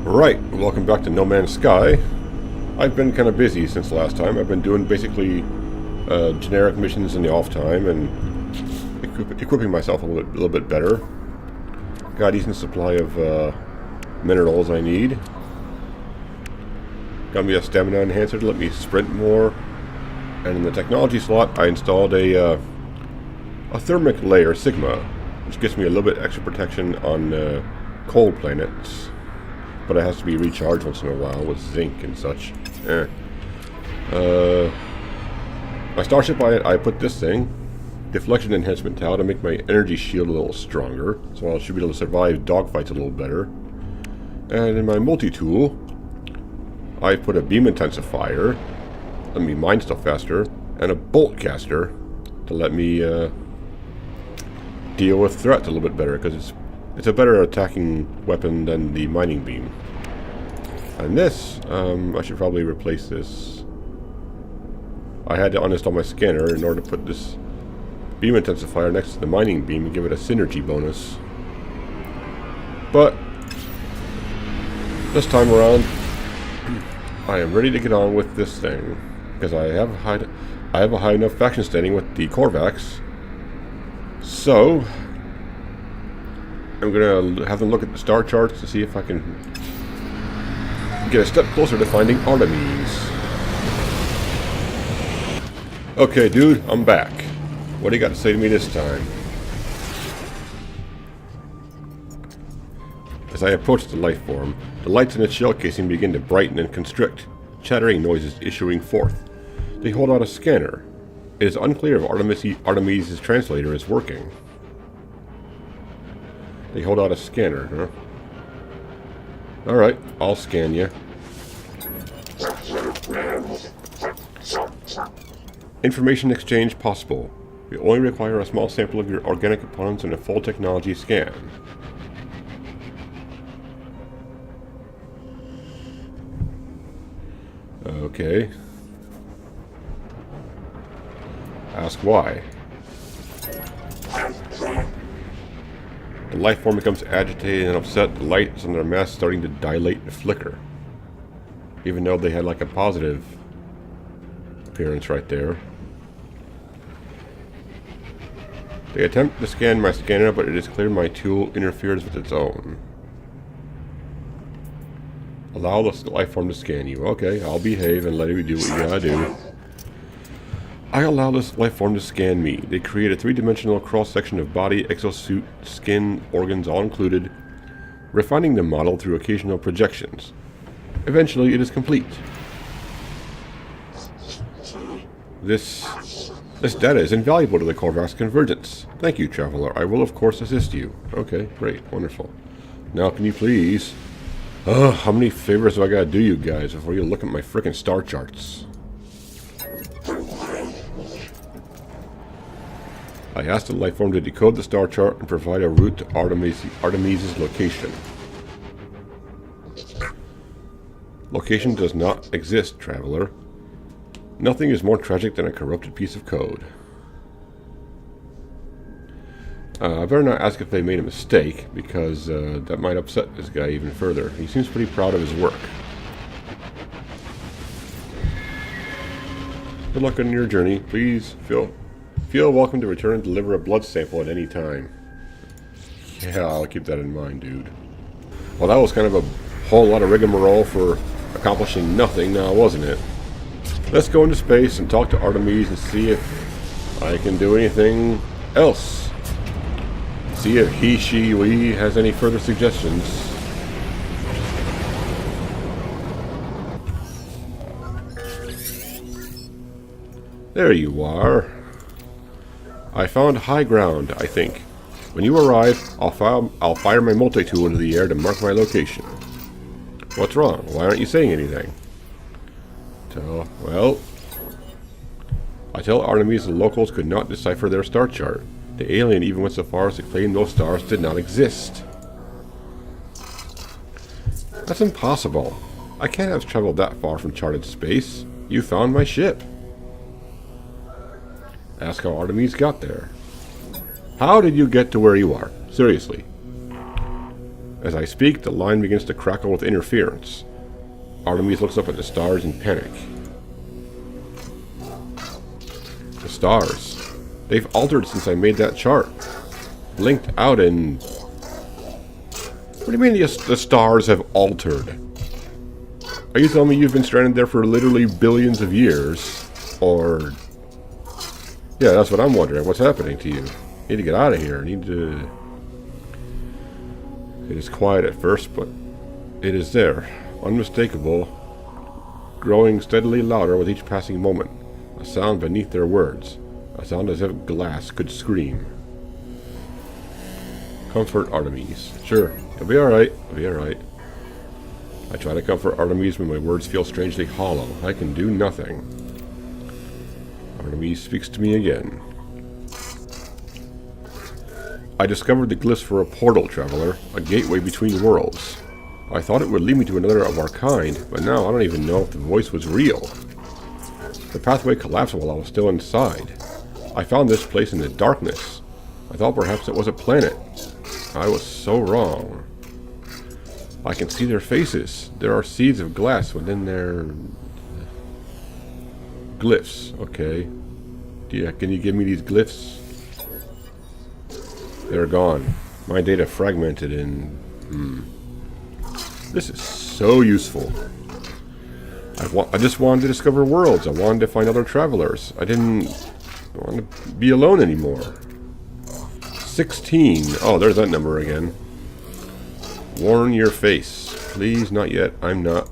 Right, welcome back to No Man's Sky. I've been kind of busy since last time. I've been doing basically generic missions in the off time and equipping myself a little bit better. Got a decent supply of minerals I need. Got me a stamina enhancer to let me sprint more. And in the technology slot, I installed a thermic layer, Sigma, which gives me a little bit extra protection on cold planets. But it has to be recharged once in a while with zinc and such. My starship, I put this thing, deflection enhancement towel, to make my energy shield a little stronger, so I should be able to survive dogfights a little better. And in my multi-tool, I put a beam intensifier, let me mine stuff faster, and a bolt caster to let me deal with threats a little bit better, because it's a better attacking weapon than the mining beam. And this, I should probably replace this. I had to uninstall my scanner in order to put this beam intensifier next to the mining beam and give it a synergy bonus. But this time around, I am ready to get on with this thing, because I have a high enough faction standing with the Korvax. So I'm gonna have them look at the star charts to see if I can get a step closer to finding Artemis. Okay, dude, I'm back. What do you got to say to me this time? As I approach the life form, the lights in its shell casing begin to brighten and constrict, chattering noises issuing forth. They hold out a scanner. It is unclear if Artemis' translator is working. They hold out a scanner, huh? Alright, I'll scan you. Information exchange possible. We only require a small sample of your organic components and a full technology scan. Okay. Ask why. The life form becomes agitated and upset. The lights on their mask starting to dilate and flicker. Even though they had like a positive appearance right there. They attempt to scan my scanner, but it is clear my tool interferes with its own. Allow the life form to scan you. Okay, I'll behave and let you do what you gotta do. I allow this life form to scan me. They create a three-dimensional cross-section of body, exosuit, skin, organs all included, refining the model through occasional projections. Eventually, it is complete. This data is invaluable to the Korvax convergence. Thank you, Traveler. I will, of course, assist you. Okay, great, wonderful. Now, can you please... how many favors do I gotta do you guys before you look at my frickin' star charts? I asked the life form to decode the star chart and provide a route to Artemis' location. Location does not exist, Traveler. Nothing is more tragic than a corrupted piece of code. I better not ask if they made a mistake, because that might upset this guy even further. He seems pretty proud of his work. Good luck on your journey. Please feel welcome to return and deliver a blood sample at any time. Yeah, I'll keep that in mind, dude. Well, that was kind of a whole lot of rigmarole for accomplishing nothing now, wasn't it? Let's go into space and talk to Artemis and see if I can do anything else. See if he, she, we has any further suggestions. There you are. I found high ground, I think. When you arrive, I'll fire my multi-tool into the air to mark my location. What's wrong? Why aren't you saying anything? Well, I tell Artemis the locals could not decipher their star chart. The alien even went so far as to claim those stars did not exist. That's impossible. I can't have traveled that far from charted space. You found my ship. Ask how Artemis got there. How did you get to where you are? Seriously. As I speak, the line begins to crackle with interference. Artemis looks up at the stars in panic. The stars. They've altered since I made that chart. Blinked out and... What do you mean the stars have altered? Are you telling me you've been stranded there for literally billions of years? Or... Yeah, that's what I'm wondering. What's happening to you? Need to get out of here. Need to... It is quiet at first, but it is there. Unmistakable. Growing steadily louder with each passing moment. A sound beneath their words. A sound as if glass could scream. Comfort Artemis. Sure, you'll be alright. You'll be alright. I try to comfort Artemis when my words feel strangely hollow. I can do nothing. Artemis speaks to me again. I discovered the glyphs for a portal, traveler. A gateway between worlds. I thought it would lead me to another of our kind, but now I don't even know if the voice was real. The pathway collapsed while I was still inside. I found this place in the darkness. I thought perhaps it was a planet. I was so wrong. I can see their faces. There are seeds of glass within their... glyphs. Okay. Can you give me these glyphs? They're gone. My data fragmented in... This is so useful. I just wanted to discover worlds. I wanted to find other travelers. I didn't want to be alone anymore. 16. Oh, there's that number again. Warn your face. Please, not yet. I'm not.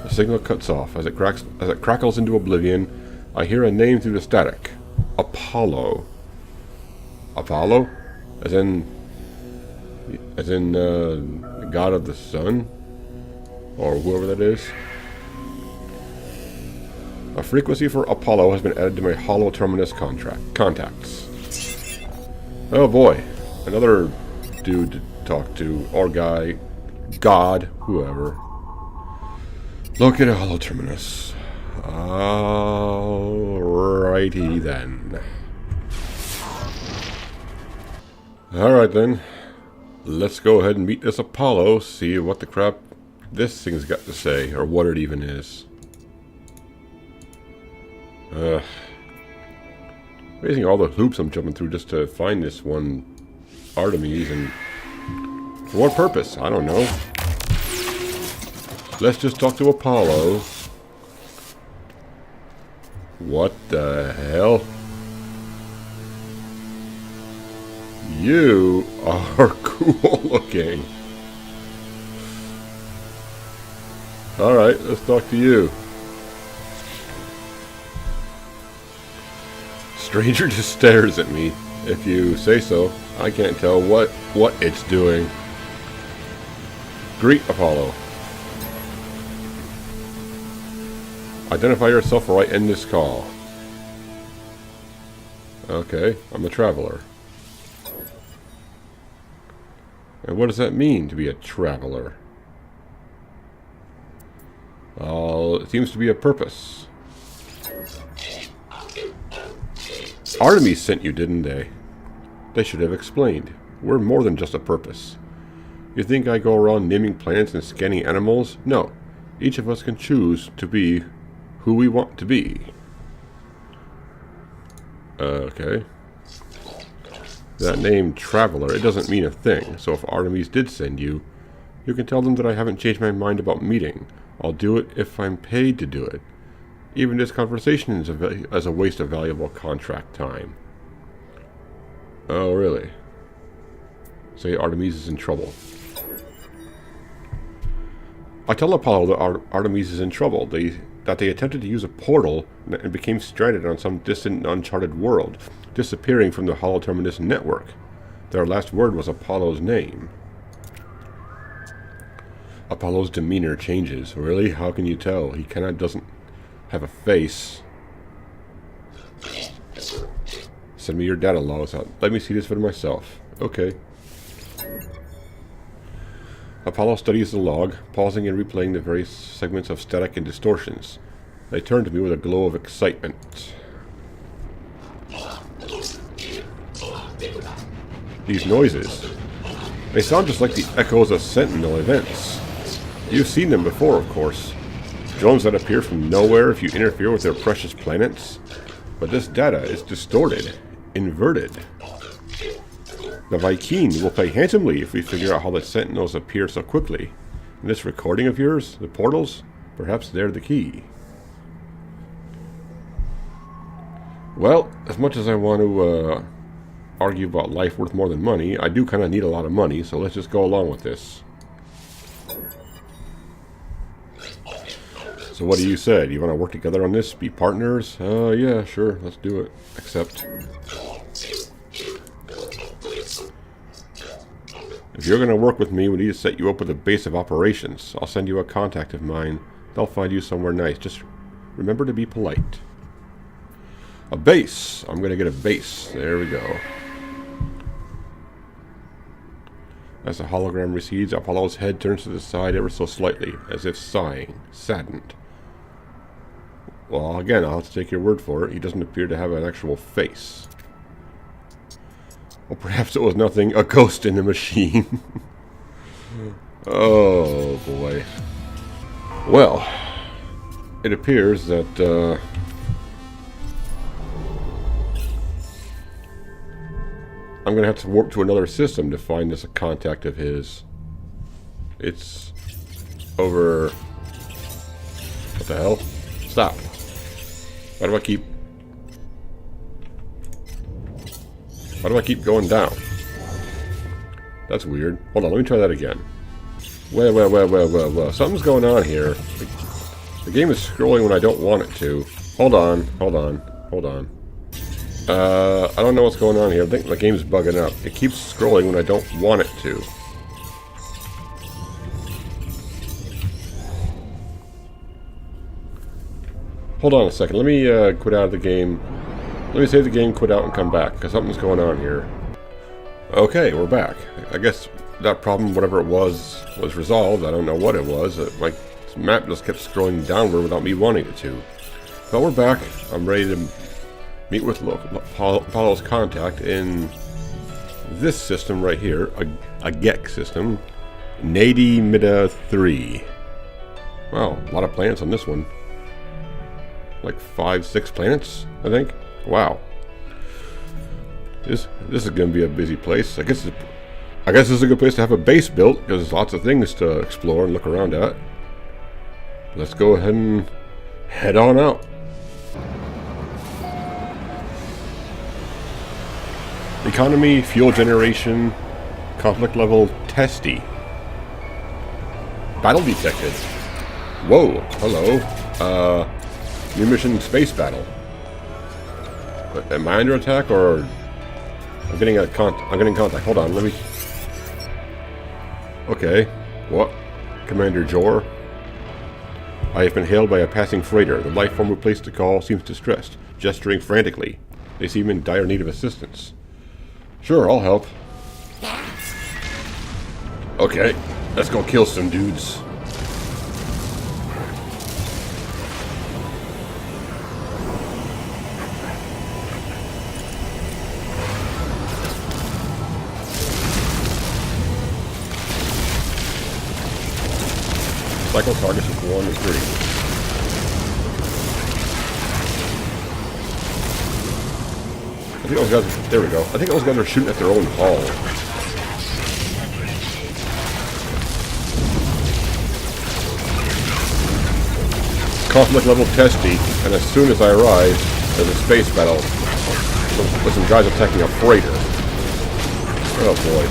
The signal cuts off. As it crackles into oblivion, I hear a name through the static. Apollo. Apollo? As in the god of the sun? Or whoever that is? A frequency for Apollo has been added to my hollow terminus contacts. Oh boy. Another dude to talk to. Or guy. God. Whoever. Locate a hollow terminus. Alrighty then. Alright then. Let's go ahead and meet this Apollo. See what the crap this thing's got to say. Or what it even is. Amazing all the hoops I'm jumping through just to find this one Artemis, and for what purpose? I don't know. Let's just talk to Apollo. What the hell? You are cool looking. Alright, let's talk to you. Stranger just stares at me. If you say so, I can't tell what it's doing. Greet, Apollo. Identify yourself or I end this call. Okay, I'm a traveler. And what does that mean, to be a traveler? It seems to be a purpose. Artemis sent you, didn't they? They should have explained. We're more than just a purpose. You think I go around naming planets and scanning animals? No. Each of us can choose to be who we want to be. Okay. That name, Traveler, it doesn't mean a thing. So if Artemis did send you, you can tell them that I haven't changed my mind about meeting. I'll do it if I'm paid to do it. Even this conversation is a waste of valuable contract time. Oh, really? Say Artemis is in trouble. I tell Apollo that Artemis is in trouble. That they attempted to use a portal and became stranded on some distant, uncharted world, disappearing from the Hollow Terminus network. Their last word was Apollo's name. Apollo's demeanor changes. Really? How can you tell? He doesn't have a face. Send me your data logs. Let me see this for myself. Okay. Apollo studies the log, pausing and replaying the various segments of static and distortions. They turn to me with a glow of excitement. These noises. They sound just like the echoes of Sentinel events. You've seen them before, of course. Drones that appear from nowhere if you interfere with their precious planets. But this data is distorted, inverted. The Vy'keen will pay handsomely if we figure out how the Sentinels appear so quickly. In this recording of yours, the portals, perhaps they're the key. Well, as much as I want to argue about life worth more than money, I do kind of need a lot of money, so let's just go along with this. So what do you say? Do you want to work together on this? Be partners? Yeah, sure, let's do it. Except, if you're going to work with me, we need to set you up with a base of operations. I'll send you a contact of mine. They'll find you somewhere nice. Just remember to be polite. A base. I'm going to get a base. There we go. As the hologram recedes, Apollo's head turns to the side ever so slightly, as if sighing, saddened. Well, again, I'll have to take your word for it. He doesn't appear to have an actual face. Or perhaps it was nothing, a ghost in the machine. Oh, boy. Well, it appears that, I'm going to have to warp to another system to find this contact of his. It's over... What the hell? Stop. Why do I keep going down? That's weird. Hold on, let me try that again. Well. Something's going on here. The game is scrolling when I don't want it to. Hold on. I don't know what's going on here. I think the game's bugging up. It keeps scrolling when I don't want it to. Hold on a second. Let me quit out of the game. Let me save the game, quit out, and come back, because something's going on here. Okay, we're back. I guess that problem, whatever it was resolved. I don't know what it was. My map just kept scrolling downward without me wanting it to. But we're back. I'm ready to meet with Apollo's contact in this system right here, a GEC system, Nadi Mida 3. Wow, a lot of planets on this one. Like 5-6 planets, I think. Wow. This is going to be a busy place. I guess this is a good place to have a base built, because there's lots of things to explore and look around at. Let's go ahead and head on out. Economy, fuel generation, conflict level, testy. Battle detected. Whoa, hello. New mission, space battle. Am I under attack, or I'm getting contact. Hold on, let me. Okay, what? Commander Jor. I have been hailed by a passing freighter. The life form who placed the call seems distressed, gesturing frantically. They seem in dire need of assistance. Sure, I'll help. Okay, let's go kill some dudes. Cycle targets is 1 and 3. I think those guys, there we go. I think those guys are shooting at their own hull. Conflict level testy, and as soon as I arrive, there's a space battle with some guys attacking a freighter. Oh boy.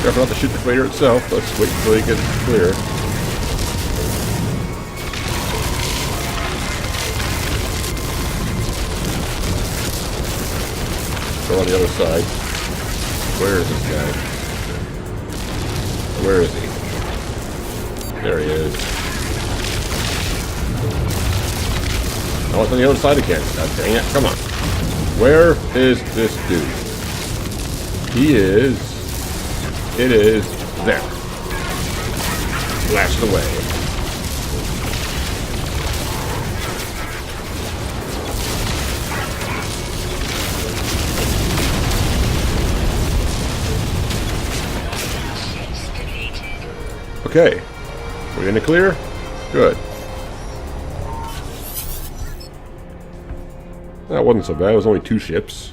Careful not to shoot the freighter itself. Let's wait until he gets clear. Go on the other side. Where is this guy? Where is he? There he is. Oh, it's on the other side again. God dang it. Come on. Where is this dude? He is... It is there. Blasted away. Okay. We're in the clear? Good. That wasn't so bad. It was only 2 ships.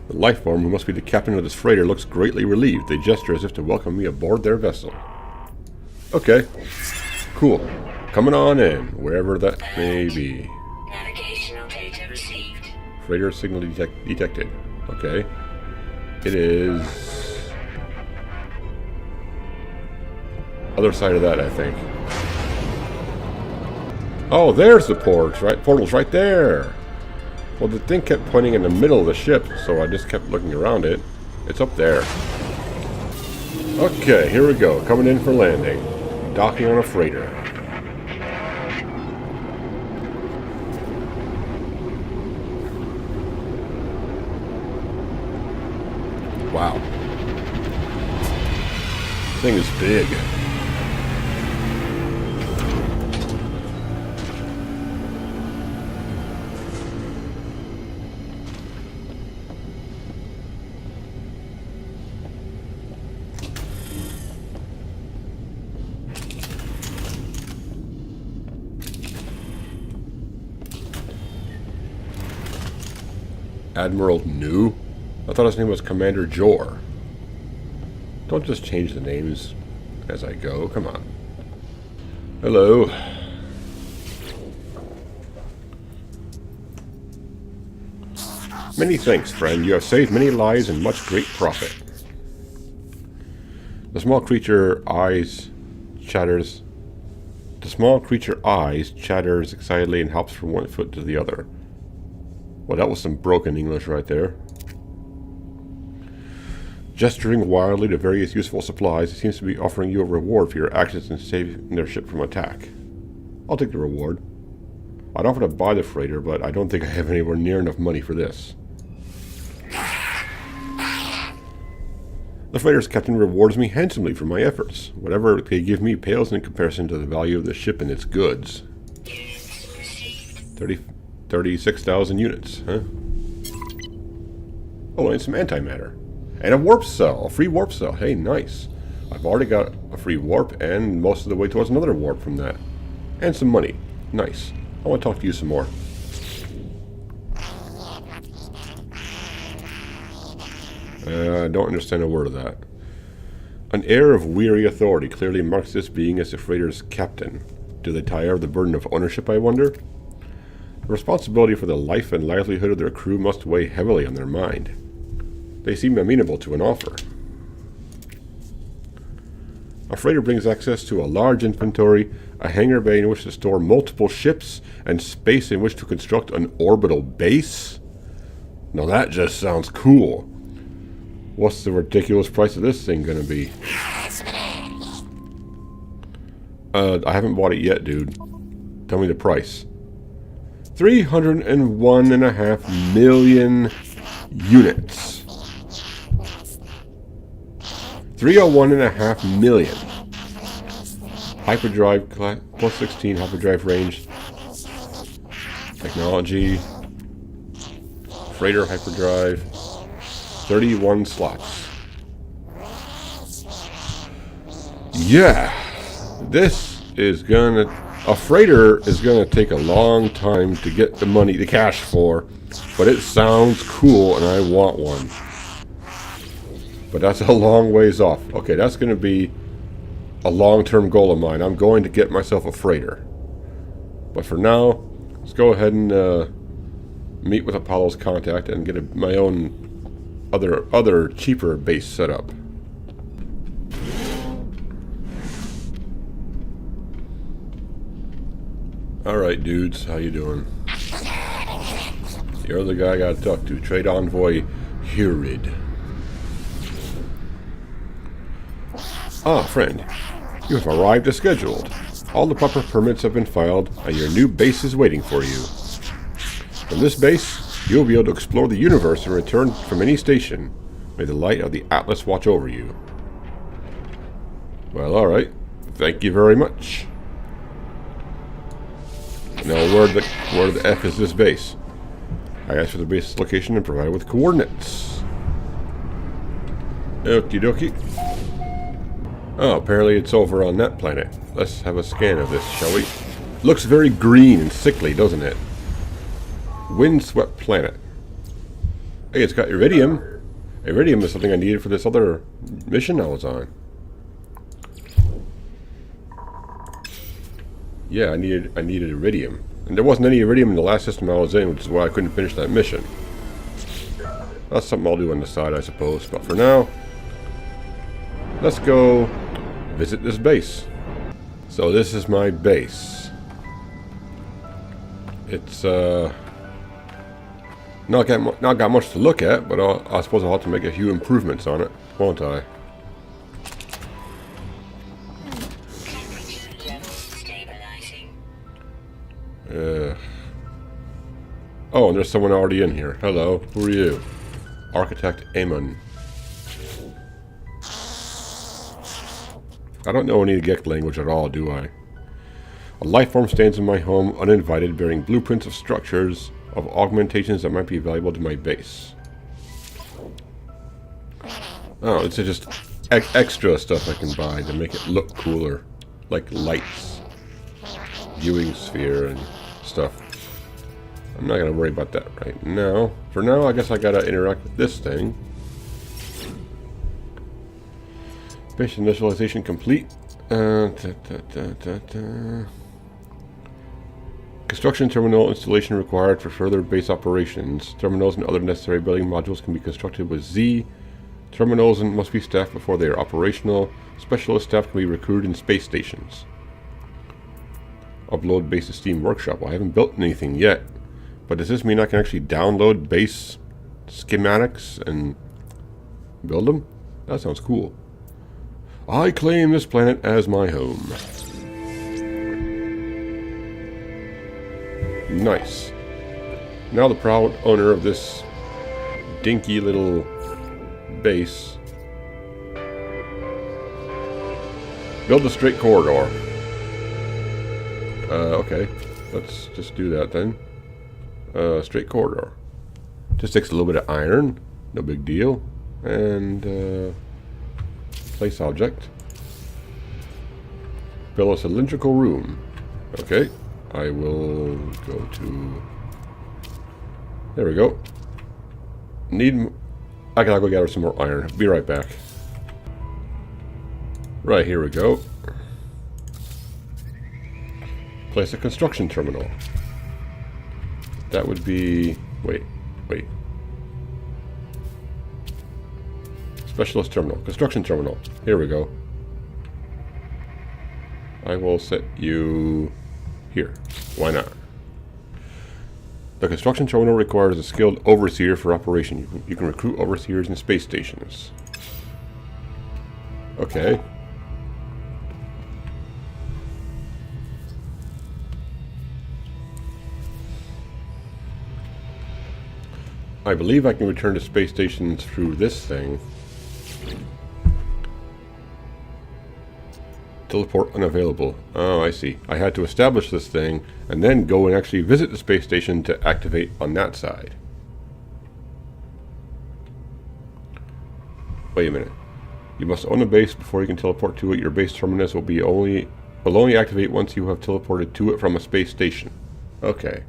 The life form, who must be the captain of this freighter, looks greatly relieved. They gesture as if to welcome me aboard their vessel. Okay. Cool. Coming on in, wherever that may be. Navigational data received. Freighter signal detected. Okay. It is... other side of that, I think. Oh, there's the portals, right? Portal's right there. Well, the thing kept pointing in the middle of the ship, so I just kept looking around it. It's up there. Okay, here we go. Coming in for landing. Docking on a freighter. Wow. This thing is big. Admiral New? I thought his name was Commander Jor. Don't just change the names as I go. Come on. Hello. Many thanks, friend. You have saved many lives and much great profit. The small creature eyes chatters excitedly and hops from one foot to the other. Well, that was some broken English right there. Gesturing wildly to various useful supplies, it seems to be offering you a reward for your actions in saving their ship from attack. I'll take the reward. I'd offer to buy the freighter, but I don't think I have anywhere near enough money for this. The freighter's captain rewards me handsomely for my efforts. Whatever they give me pales in comparison to the value of the ship and its goods. 36,000 units, huh? Oh, and some antimatter. And a warp cell, a free warp cell. Hey, nice. I've already got a free warp and most of the way towards another warp from that. And some money. Nice. I want to talk to you some more. I don't understand a word of that. An air of weary authority clearly marks this being as the freighter's captain. Do they tire of the burden of ownership, I wonder? The responsibility for the life and livelihood of their crew must weigh heavily on their mind. They seem amenable to an offer. A freighter brings access to a large inventory, a hangar bay in which to store multiple ships, and space in which to construct an orbital base? Now that just sounds cool. What's the ridiculous price of this thing gonna be? I haven't bought it yet, dude. Tell me the price. 301.5 million units. 301.5 million. Hyperdrive plus 16 hyperdrive range. Technology. Freighter hyperdrive. 31 slots. Yeah. This is gonna... A freighter is going to take a long time to get the money, the cash for, but it sounds cool and I want one. But that's a long ways off. Okay, that's going to be a long-term goal of mine. I'm going to get myself a freighter. But for now, let's go ahead and meet with Apollo's contact and get my own other cheaper base set up. Alright, dudes, how you doing? You're the guy I gotta talk to. Trade Envoy Hurid. Ah, friend. You have arrived as scheduled. All the proper permits have been filed, and your new base is waiting for you. From this base, you will be able to explore the universe and return from any station. May the light of the Atlas watch over you. Well, alright. Thank you very much. Now, where the F is this base? I asked for the base location and provided with coordinates. Okie dokie. Oh, apparently it's over on that planet. Let's have a scan of this, shall we? Looks very green and sickly, doesn't it? Windswept planet. Hey, it's got iridium. Iridium is something I needed for this other mission I was on. Yeah, I needed iridium. And there wasn't any iridium in the last system I was in, which is why I couldn't finish that mission. That's something I'll do on the side, I suppose. But for now, let's go visit this base. So this is my base. It's not got much to look at, but I suppose I'll have to make a few improvements on it, won't I? Temperature levels stabilizing. Oh, and there's someone already in here. Hello, who are you? Architect Amon. I don't know any Gek language at all, do I? A life form stands in my home, uninvited, bearing blueprints of structures, of augmentations that might be valuable to my base. Oh, it's just extra stuff I can buy to make it look cooler. Like lights, viewing sphere, and stuff. I'm not going to worry about that right now. For now, I guess I got to interact with this thing. Base initialization complete. Construction terminal installation required for further base operations. Terminals and other necessary building modules can be constructed with Z. Terminals must be staffed before they are operational. Specialist staff can be recruited in space stations. Upload base to Steam Workshop. Well, I haven't built anything yet. But does this mean I can actually download base schematics and build them? That sounds cool. I claim this planet as my home. Nice. Now the proud owner of this dinky little base. Build a straight corridor. Okay. Let's just do that then. Straight corridor. Just takes a little bit of iron. No big deal. And, place object. Build a cylindrical room. Okay. I will go to... There we go. I gotta go gather some more iron. Be right back. Right, here we go. Place a construction terminal. That would be... Wait. Specialist terminal. Construction terminal. Here we go. I will set you here. Why not? The construction terminal requires a skilled overseer for operation. You can recruit overseers in space stations. Okay. I believe I can return to space stations through this thing. Teleport unavailable. Oh, I see. I had to establish this thing and then go and actually visit the space station to activate on that side. Wait a minute. You must own a base before you can teleport to it. Your base terminus will only activate once you have teleported to it from a space station. Okay.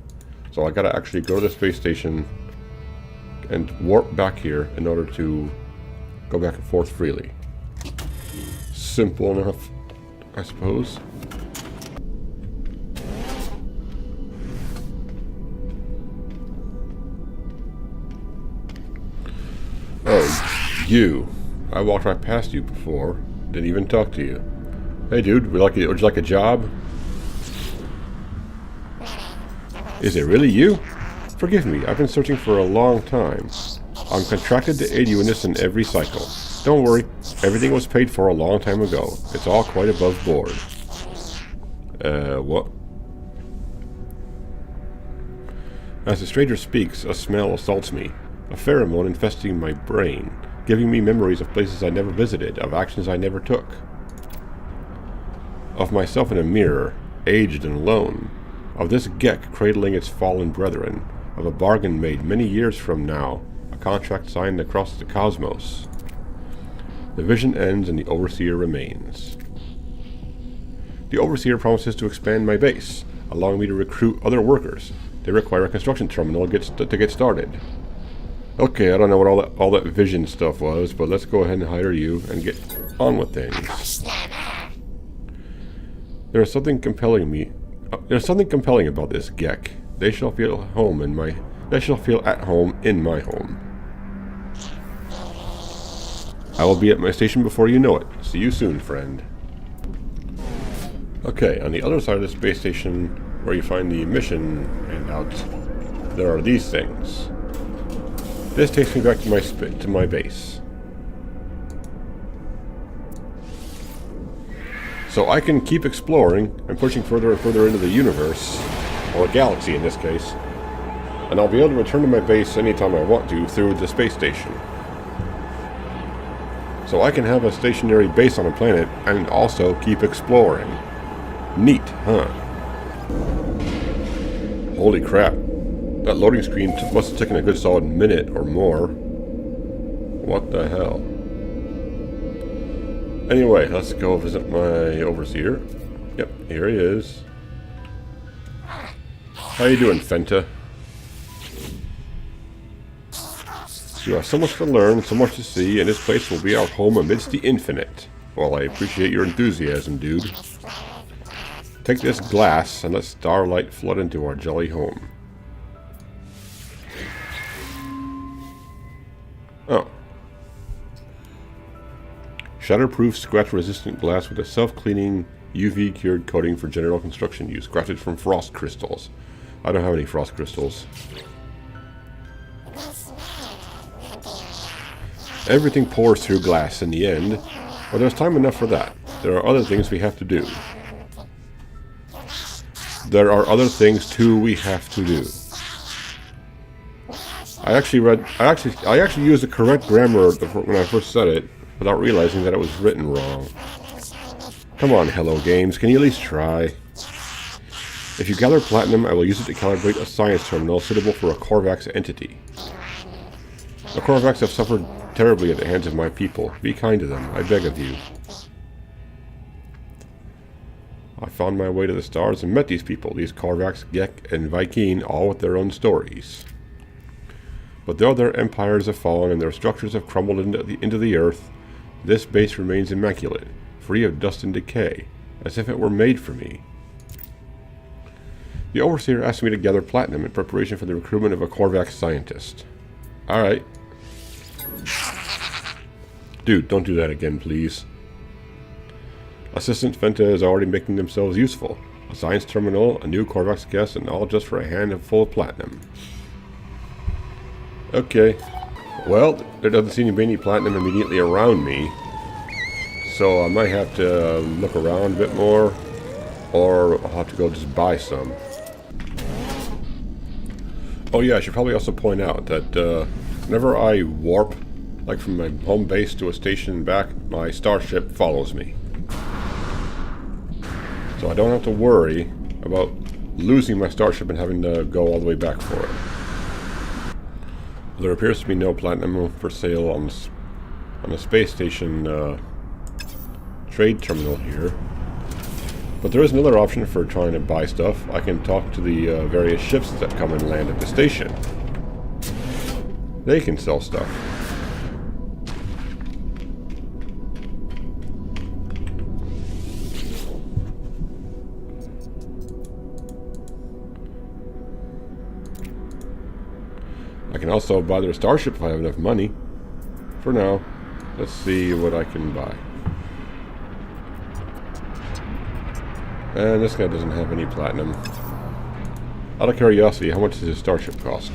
So I gotta actually go to the space station and warp back here in order to go back and forth freely. Simple enough, I suppose. Oh, you. I walked right past you before. Didn't even talk to you. Hey dude, would you like a job? Is it really you? Forgive me, I've been searching for a long time. I'm contracted to aid you in this in every cycle. Don't worry, everything was paid for a long time ago. It's all quite above board. What? As the stranger speaks, a smell assaults me. A pheromone infesting my brain, giving me memories of places I never visited, of actions I never took. Of myself in a mirror, aged and alone. Of this Gek cradling its fallen brethren. Of a bargain made many years from now, a contract signed across the cosmos. The vision ends and the Overseer remains. The Overseer promises to expand my base, allowing me to recruit other workers. They require a construction terminal to get started. Okay, I don't know what all that vision stuff was, but let's go ahead and hire you and get on with things. There's something compelling about this Gek. They shall feel at home in my home. I will be at my station before you know it. See you soon, friend. Okay, on the other side of the space station, where you find the mission handouts, there are these things. This takes me back to my base. So I can keep exploring and pushing further and further into the universe, or a galaxy in this case, and I'll be able to return to my base anytime I want to through the space station. So I can have a stationary base on a planet and also keep exploring. Neat, huh? Holy crap. That loading screen must have taken a good solid minute or more. What the hell? Anyway, let's go visit my Overseer. Yep, here he is. How you doing, Fenta? You have so much to learn, so much to see, and this place will be our home amidst the infinite. Well, I appreciate your enthusiasm, dude. Take this glass and let starlight flood into our jolly home. Oh. Shatterproof, scratch-resistant glass with a self-cleaning, UV-cured coating for general construction use, crafted from frost crystals. I don't have any frost crystals. Everything pours through glass in the end, but there's time enough for that. There are other things we have to do. I actually used the correct grammar when I first said it, without realizing that it was written wrong. Come on, Hello Games, can you at least try? If you gather platinum, I will use it to calibrate a science terminal suitable for a Korvax entity. The Korvax have suffered terribly at the hands of my people. Be kind to them, I beg of you. I found my way to the stars and met these people, these Korvax, Gek, and Vy'keen, all with their own stories. But though their empires have fallen and their structures have crumbled into the earth, this base remains immaculate, free of dust and decay, as if it were made for me. The Overseer asked me to gather platinum in preparation for the recruitment of a Korvax scientist. Alright. Dude, don't do that again, please. Assistant Fenta is already making themselves useful. A science terminal, a new Korvax guest, and all just for a handful of platinum. Okay. Well, there doesn't seem to be any platinum immediately around me. So I might have to look around a bit more. Or I'll have to go just buy some. Oh yeah, I should probably also point out that whenever I warp, like from my home base to a station and back, my starship follows me. So I don't have to worry about losing my starship and having to go all the way back for it. There appears to be no platinum for sale on the space station trade terminal here. But there is another option for trying to buy stuff. I can talk to the various ships that come and land at the station. They can sell stuff. I can also buy their starship if I have enough money. For now, let's see what I can buy. And this guy doesn't have any platinum. Out of curiosity, how much does his starship cost?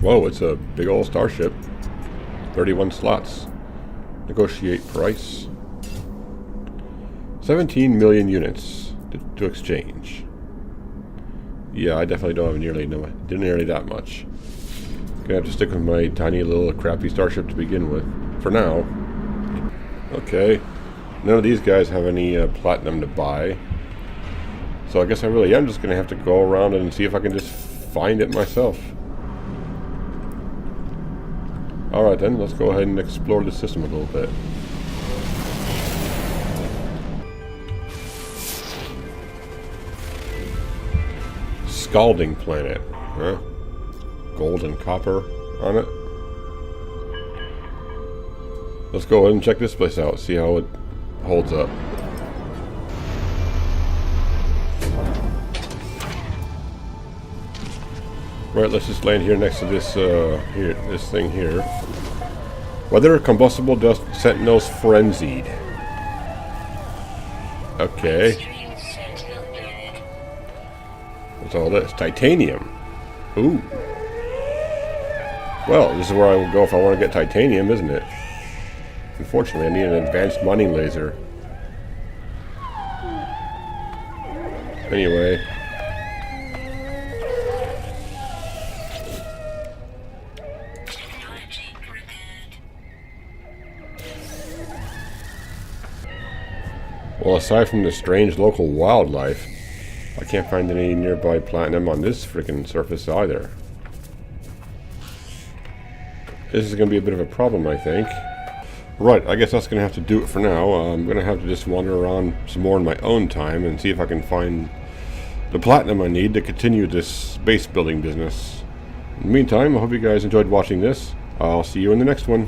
Whoa, it's a big old starship. 31 slots. Negotiate price. 17 million units to exchange. Yeah, I definitely don't have nearly that much. Gonna have to stick with my tiny little crappy starship to begin with. For now. Okay. None of these guys have any platinum to buy. So I guess I really am just gonna have to go around and see if I can just find it myself. Alright then, let's go ahead and explore the system a little bit. Scalding planet, huh? Gold and copper on it. Let's go ahead and check this place out, see how it holds up. Right, let's just land here next to this this thing here. Whether combustible dust sentinels frenzied. Okay. What's all this? Titanium. Ooh. Well, this is where I will go if I want to get titanium, isn't it? Unfortunately, I need an advanced mining laser. Anyway. Well, aside from the strange local wildlife, I can't find any nearby platinum on this freaking surface either. This is going to be a bit of a problem, I think. Right, I guess that's going to have to do it for now. I'm going to have to just wander around some more in my own time and see if I can find the platinum I need to continue this base building business. In the meantime, I hope you guys enjoyed watching this. I'll see you in the next one.